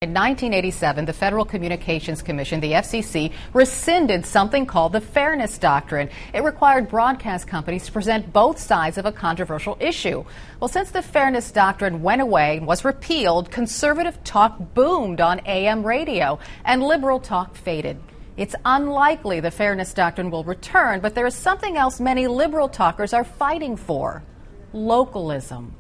In 1987, the Federal Communications Commission, the FCC, rescinded something called the Fairness Doctrine. It required broadcast companies to present both sides of a controversial issue. Well, since the Fairness Doctrine went away and was repealed, conservative talk boomed on AM radio, and liberal talk faded. It's unlikely the Fairness Doctrine will return, but there is something else many liberal talkers are fighting for: localism.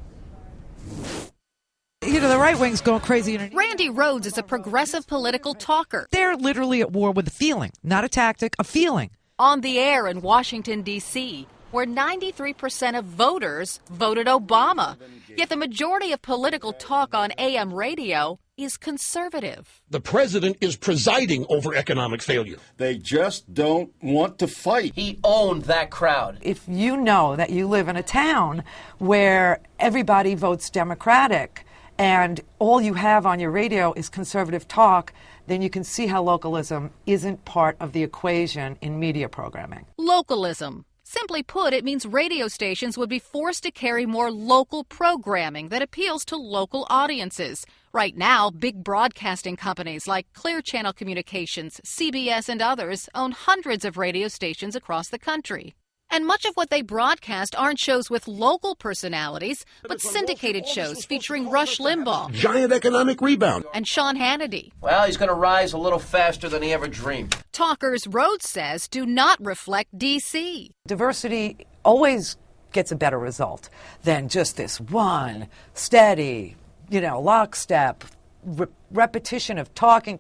You know, the right wing's going crazy. Randy Rhodes is a progressive political talker. They're literally at war with a feeling, not a tactic, a feeling. On the air in Washington, D.C., where 93% of voters voted Obama. Yet the majority of political talk on AM radio is conservative. The president is presiding over economic failure. They just don't want to fight. He owned that crowd. If you know that you live in a town where everybody votes Democratic, and all you have on your radio is conservative talk, then you can see how localism isn't part of the equation in media programming. Localism. Simply put, it means radio stations would be forced to carry more local programming that appeals to local audiences. Right now, big broadcasting companies like Clear Channel Communications, CBS, and others own hundreds of radio stations across the country. And much of what they broadcast aren't shows with local personalities, but syndicated shows featuring Rush Limbaugh. Giant economic rebound. And Sean Hannity. Well, he's going to rise a little faster than he ever dreamed. Talkers, Rhodes says, do not reflect D.C. Diversity always gets a better result than just this one steady, lockstep repetition of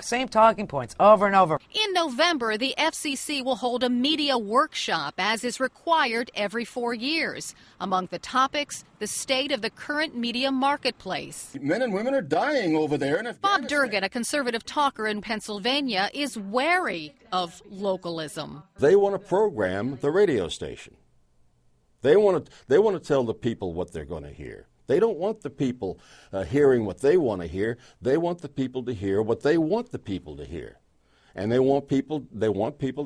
same talking points over and over. In November, the FCC will hold a media workshop, as is required every 4 years. Among the topics, the state of the current media marketplace. Men and women are dying over there in Afghanistan. Bob Durgan, a conservative talker in Pennsylvania, is wary of localism. They want to program the radio station. They want to tell the people what they're going to hear. They don't want the people hearing what they want to hear. They want the people to hear what they want the people to hear. And they want people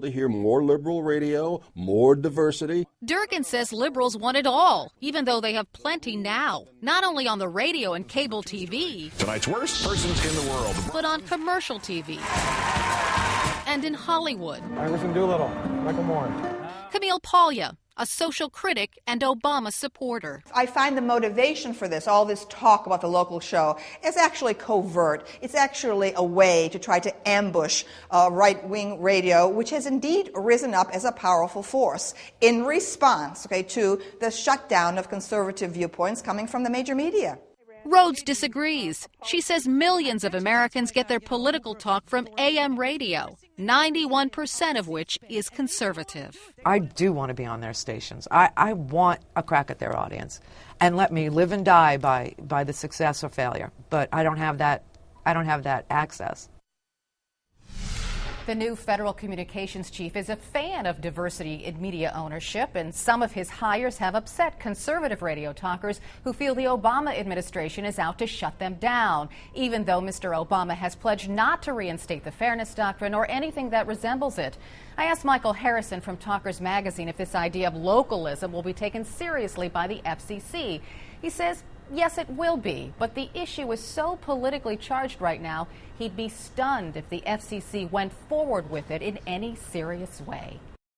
to hear more liberal radio, more diversity. Durgan says liberals want it all, even though they have plenty now, not only on the radio and cable TV. Tonight's worst persons in the world. But on commercial TV and in Hollywood. Congressman Doolittle, Michael Moore. Camille Paglia, a social critic and Obama supporter. I find the motivation for this, all this talk about the local show, is actually covert. It's actually a way to try to ambush right-wing radio, which has indeed risen up as a powerful force in response, to the shutdown of conservative viewpoints coming from the major media. Rhodes disagrees. She says millions of Americans get their political talk from AM radio, 91% of which is conservative. I do want to be on their stations. I want a crack at their audience. And let me live and die by the success or failure. But I don't have that access. The new federal communications chief is a fan of diversity in media ownership, and some of his hires have upset conservative radio talkers who feel the Obama administration is out to shut them down, even though Mr. Obama has pledged not to reinstate the Fairness Doctrine or anything that resembles it. I asked Michael Harrison from Talkers Magazine if this idea of localism will be taken seriously by the FCC. He says, yes, it will be, but the issue is so politically charged right now, he'd be stunned if the FCC went forward with it in any serious way.